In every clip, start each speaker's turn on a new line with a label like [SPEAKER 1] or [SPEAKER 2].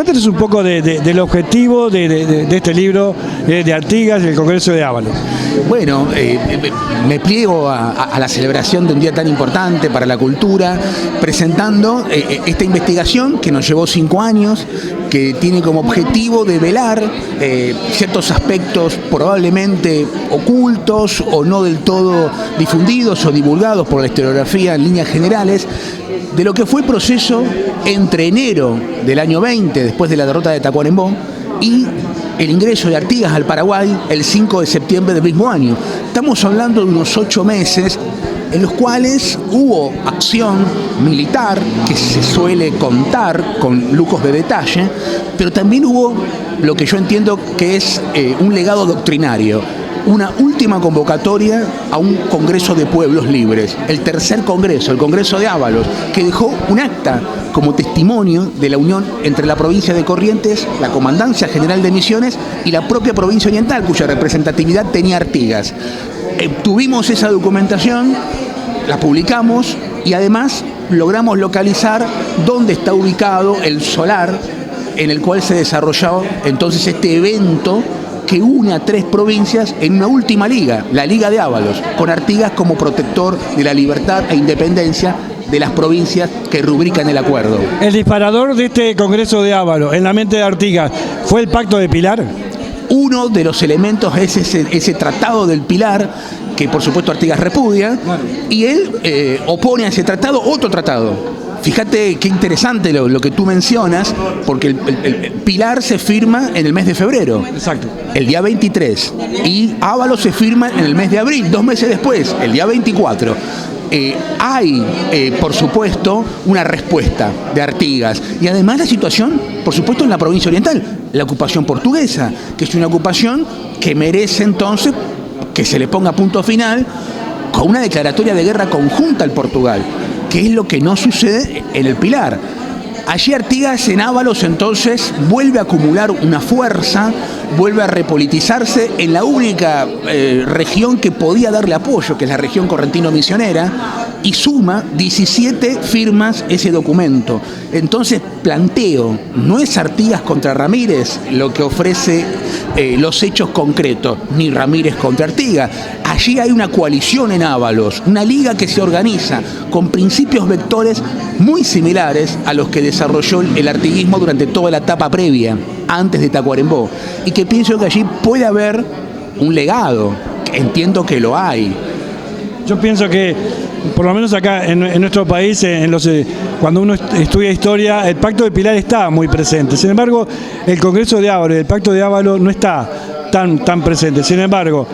[SPEAKER 1] Cuéntanos un poco del objetivo de este libro de Artigas y el Congreso de Ábalos.
[SPEAKER 2] Bueno, me pliego a la celebración de un día tan importante para la cultura, presentando esta investigación que nos llevó 5 años, que tiene como objetivo develar ciertos aspectos probablemente ocultos o no del todo difundidos o divulgados por la historiografía en líneas generales, de lo que fue el proceso entre enero del año 20, después de la derrota de Tacuarembó, y el ingreso de Artigas al Paraguay el 5 de septiembre del mismo año. Estamos hablando de unos 8 meses en los cuales hubo acción militar, que se suele contar con lujos de detalle, pero también hubo lo que yo entiendo que es un legado doctrinario, una última convocatoria a un Congreso de Pueblos Libres, el tercer Congreso, el Congreso de Ábalos, que dejó un acta como testimonio de la unión entre la provincia de Corrientes, la Comandancia General de Misiones y la propia provincia oriental, cuya representatividad tenía Artigas. Tuvimos esa documentación, la publicamos y además logramos localizar dónde está ubicado el solar en el cual se desarrolló entonces este evento que une a 3 provincias en una última liga, la Liga de Ábalos, con Artigas como protector de la libertad e independencia de las provincias que rubrican el acuerdo.
[SPEAKER 1] El disparador de este Congreso de Ábalos, en la mente de Artigas, ¿fue el Pacto de Pilar?
[SPEAKER 2] Uno de los elementos es ese Tratado del Pilar, que por supuesto Artigas repudia, y él opone a ese tratado otro tratado. Fíjate qué interesante lo que tú mencionas, porque el Pilar se firma en el mes de febrero.
[SPEAKER 1] Exacto.
[SPEAKER 2] El día 23. Y Ábalos se firma en el mes de abril, 2 meses después, el día 24. Hay, por supuesto, una respuesta de Artigas. Y además la situación, por supuesto, en la provincia oriental, la ocupación portuguesa, que es una ocupación que merece entonces que se le ponga punto final con una declaratoria de guerra conjunta al Portugal, que es lo que no sucede en el Pilar. Allí Artigas en Ábalos entonces vuelve a acumular una fuerza, vuelve a repolitizarse en la única región que podía darle apoyo, que es la región correntino-misionera, y suma 17 firmas ese documento. Entonces planteo, no es Artigas contra Ramírez lo que ofrece los hechos concretos, ni Ramírez contra Artigas. Allí hay una coalición en Ábalos, una liga que se organiza con principios vectores muy similares a los que desarrolló el artiguismo durante toda la etapa previa, antes de Tacuarembó, y que pienso que allí puede haber un legado, entiendo que lo hay.
[SPEAKER 1] Yo pienso que, por lo menos acá en nuestro país, cuando uno estudia historia, el Pacto de Pilar está muy presente. Sin embargo, el Congreso de Ábalos y el Pacto de Ábalos no está tan presente. Sin embargo,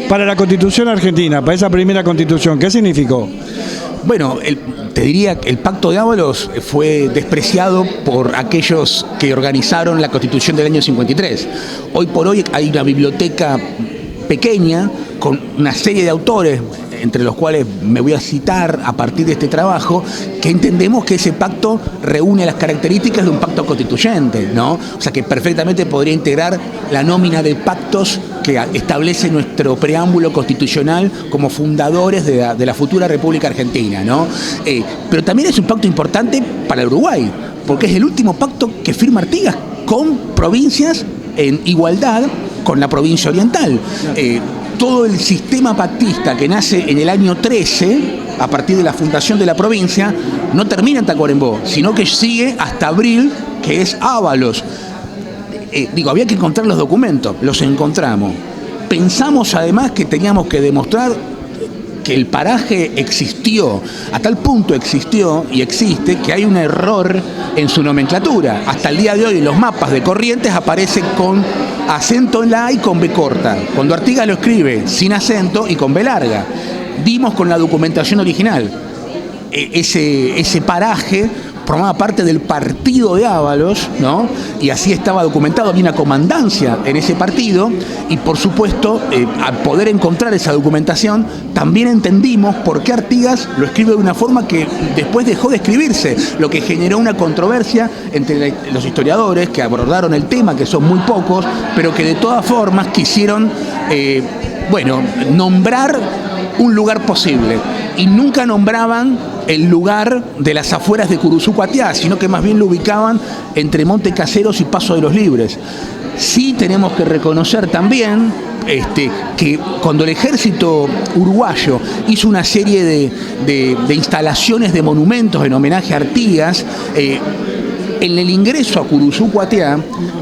[SPEAKER 1] para la Constitución argentina, para esa primera Constitución, ¿qué significó?
[SPEAKER 2] Bueno, te diría que el Pacto de Ábalos fue despreciado por aquellos que organizaron la Constitución del año 53. Hoy por hoy hay una biblioteca pequeña con una serie de autores, entre los cuales me voy a citar a partir de este trabajo, que entendemos que ese pacto reúne las características de un pacto constituyente, ¿no? O sea, que perfectamente podría integrar la nómina de pactos que establece nuestro preámbulo constitucional como fundadores de la futura República Argentina, ¿no? Pero también es un pacto importante para el Uruguay, porque es el último pacto que firma Artigas con provincias en igualdad con la provincia oriental. Todo el sistema pactista que nace en el año 13, a partir de la fundación de la provincia, no termina en Tacuarembó, sino que sigue hasta abril, que es Ábalos. Había que encontrar los documentos, los encontramos. Pensamos además que teníamos que demostrar que el paraje existió, a tal punto existió y existe que hay un error en su nomenclatura. Hasta el día de hoy los mapas de Corrientes aparecen con acento en la A y con B corta, cuando Artigas lo escribe sin acento y con B larga. Dimos con la documentación original. Ese paraje formaba parte del partido de Ábalos, ¿no? Y así estaba documentado, había una comandancia en ese partido, y por supuesto, al poder encontrar esa documentación, también entendimos por qué Artigas lo escribe de una forma que después dejó de escribirse, lo que generó una controversia entre los historiadores que abordaron el tema, que son muy pocos, pero que de todas formas quisieron, nombrar un lugar posible, y nunca nombraban el lugar de las afueras de Curuzú-Cuatiá, sino que más bien lo ubicaban entre Monte Caseros y Paso de los Libres. Sí tenemos que reconocer también que cuando el ejército uruguayo hizo una serie de instalaciones de monumentos en homenaje a Artigas, en el ingreso a Curuzú-Cuatiá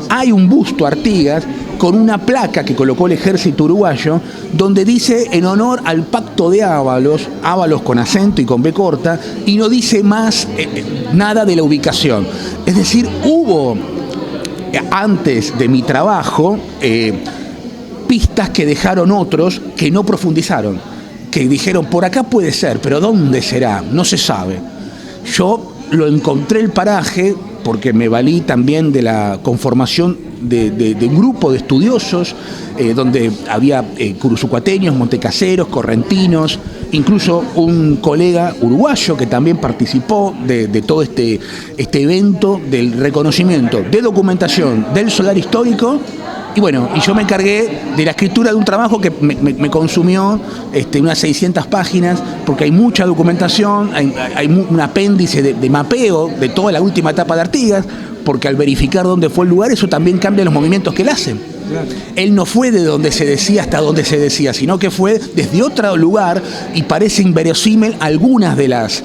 [SPEAKER 2] hay un busto a Artigas con una placa que colocó el ejército uruguayo donde dice en honor al pacto de Ábalos, Ábalos con acento y con B corta, y no dice más nada de la ubicación. Es decir, hubo antes de mi trabajo pistas que dejaron otros que no profundizaron, que dijeron por acá puede ser, pero ¿dónde será? No se sabe. Yo lo encontré el paraje porque me valí también de la conformación de un grupo de estudiosos donde había curuzúcuateños, montecaseros, correntinos, incluso un colega uruguayo que también participó de todo este evento del reconocimiento de documentación del solar histórico. Y bueno, y yo me encargué de la escritura de un trabajo que me consumió unas 600 páginas, porque hay mucha documentación, hay un apéndice de mapeo de toda la última etapa de Artigas, porque al verificar dónde fue el lugar, eso también cambia los movimientos que él hace. Claro. Él no fue de donde se decía hasta donde se decía, sino que fue desde otro lugar, y parece inverosímil algunas de las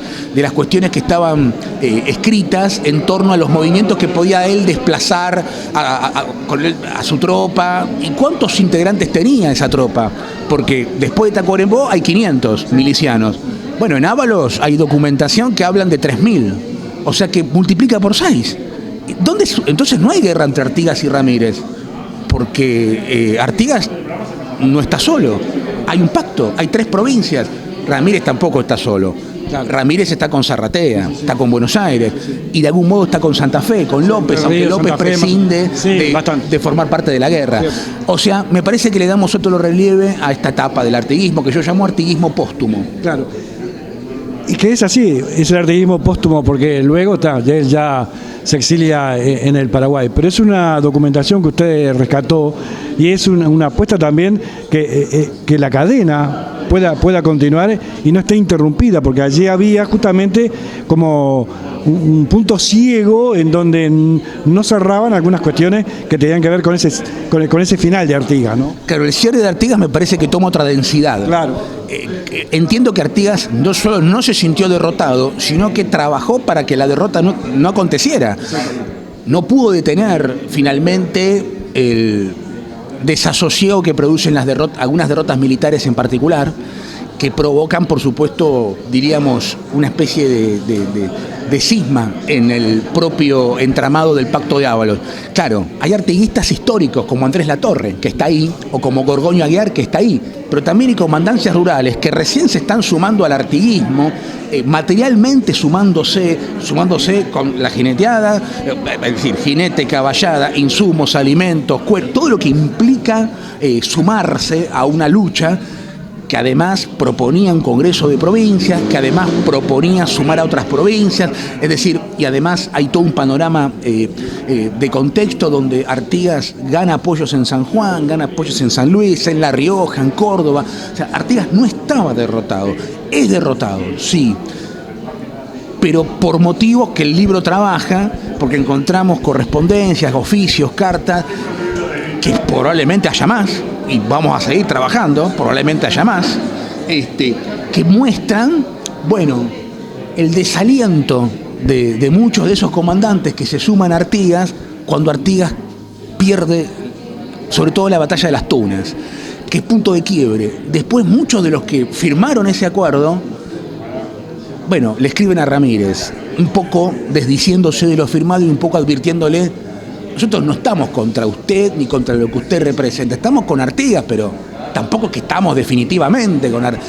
[SPEAKER 2] cuestiones que estaban escritas en torno a los movimientos que podía él desplazar a su tropa. ¿Y cuántos integrantes tenía esa tropa? Porque después de Tacuarembó hay 500 milicianos. Bueno, en Ábalos hay documentación que hablan de 3.000, o sea que multiplica por 6. Entonces no hay guerra entre Artigas y Ramírez, porque Artigas no está solo, hay un pacto, hay 3 provincias. Ramírez tampoco está solo. Ramírez está con Zarratea, está con Buenos Aires, y de algún modo está con Santa Fe, con López, aunque López prescinde de formar parte de la guerra. O sea, me parece que le damos otro relieve a esta etapa del artiguismo, que yo llamo artiguismo póstumo.
[SPEAKER 1] Claro. Y que es así, es el artiguismo póstumo, porque luego él ya se exilia en el Paraguay. Pero es una documentación que usted rescató, y es una apuesta también que la cadena pueda continuar y no esté interrumpida, porque allí había justamente como un punto ciego en donde no cerraban algunas cuestiones que tenían que ver con ese final de Artigas, ¿no?
[SPEAKER 2] Claro, el cierre de Artigas me parece que toma otra densidad.
[SPEAKER 1] Claro.
[SPEAKER 2] Entiendo que Artigas no solo no se sintió derrotado, sino que trabajó para que la derrota no aconteciera. No pudo detener finalmente el desasosiego que producen algunas derrotas militares en particular, que provocan, por supuesto, diríamos, una especie de cisma en el propio entramado del Pacto de Ábalos. Claro, hay artiguistas históricos como Andrés Latorre, que está ahí, o como Gorgoño Aguiar, que está ahí, pero también hay comandancias rurales que recién se están sumando al artiguismo, materialmente sumándose con la jineteada, es decir, jinete, caballada, insumos, alimentos, todo lo que implica sumarse a una lucha, que además proponía un congreso de provincias, que además proponía sumar a otras provincias, es decir, y además hay todo un panorama de contexto donde Artigas gana apoyos en San Juan, gana apoyos en San Luis, en La Rioja, en Córdoba. O sea, Artigas no estaba derrotado, es derrotado, sí, pero por motivos que el libro trabaja, porque encontramos correspondencias, oficios, cartas, que probablemente haya más, y vamos a seguir trabajando, probablemente haya más, que muestran, bueno, el desaliento de muchos de esos comandantes que se suman a Artigas cuando Artigas pierde, sobre todo la batalla de las Tunas, que es punto de quiebre. Después muchos de los que firmaron ese acuerdo, bueno, le escriben a Ramírez, un poco desdiciéndose de lo firmado y un poco advirtiéndole: nosotros no estamos contra usted ni contra lo que usted representa, estamos con Artigas, pero tampoco es que estamos definitivamente con Artigas.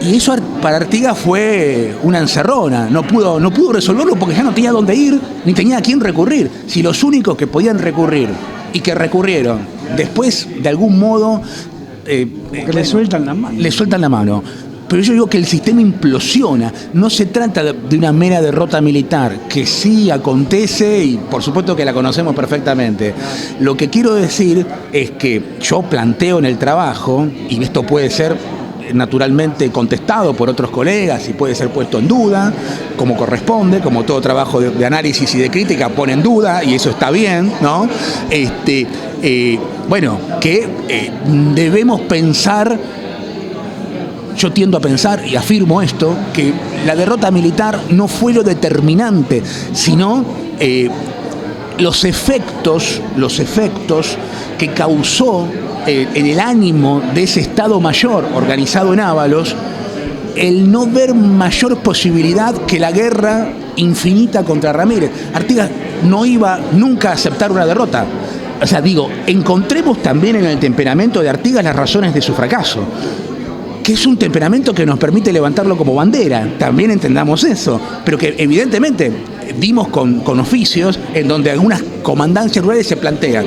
[SPEAKER 2] Y eso para Artigas fue una encerrona, no pudo resolverlo porque ya no tenía dónde ir, ni tenía a quién recurrir. Si los únicos que podían recurrir y que recurrieron, después de algún modo
[SPEAKER 1] le sueltan la mano.
[SPEAKER 2] Le sueltan la mano. Pero yo digo que el sistema implosiona, no se trata de una mera derrota militar, que sí acontece y por supuesto que la conocemos perfectamente. Lo que quiero decir es que yo planteo en el trabajo, y esto puede ser naturalmente contestado por otros colegas y puede ser puesto en duda, como corresponde, como todo trabajo de análisis y de crítica pone en duda, y eso está bien, ¿no? Bueno, que debemos pensar, yo tiendo a pensar y afirmo esto, que la derrota militar no fue lo determinante, sino los efectos que causó en el ánimo de ese Estado Mayor organizado en Ábalos el no ver mayor posibilidad que la guerra infinita contra Ramírez. Artigas no iba nunca a aceptar una derrota. O sea, digo, encontremos también en el temperamento de Artigas las razones de su fracaso, que es un temperamento que nos permite levantarlo como bandera, también entendamos eso, pero que evidentemente vimos con oficios en donde algunas comandancias rurales se plantean: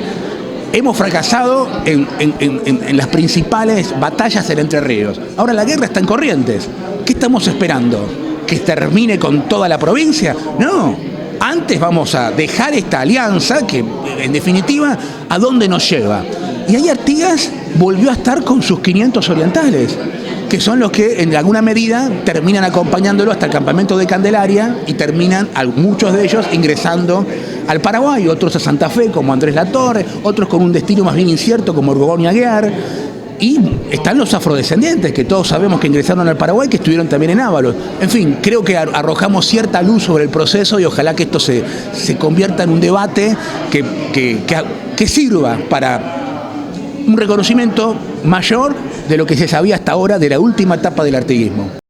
[SPEAKER 2] hemos fracasado en las principales batallas en Entre Ríos, ahora la guerra está en Corrientes, ¿qué estamos esperando? ¿Que termine con toda la provincia? No, antes vamos a dejar esta alianza que, en definitiva, ¿a dónde nos lleva? Y ahí Artigas volvió a estar con sus 500 orientales, que son los que en alguna medida terminan acompañándolo hasta el campamento de Candelaria y terminan, muchos de ellos, ingresando al Paraguay, otros a Santa Fe como Andrés Latorre, otros con un destino más bien incierto como Urgón y Aguiar, y están los afrodescendientes que todos sabemos que ingresaron al Paraguay, que estuvieron también en Ábalos. En fin, creo que arrojamos cierta luz sobre el proceso y ojalá que esto se convierta en un debate que sirva para un reconocimiento mayor de lo que se sabía hasta ahora de la última etapa del artiguismo.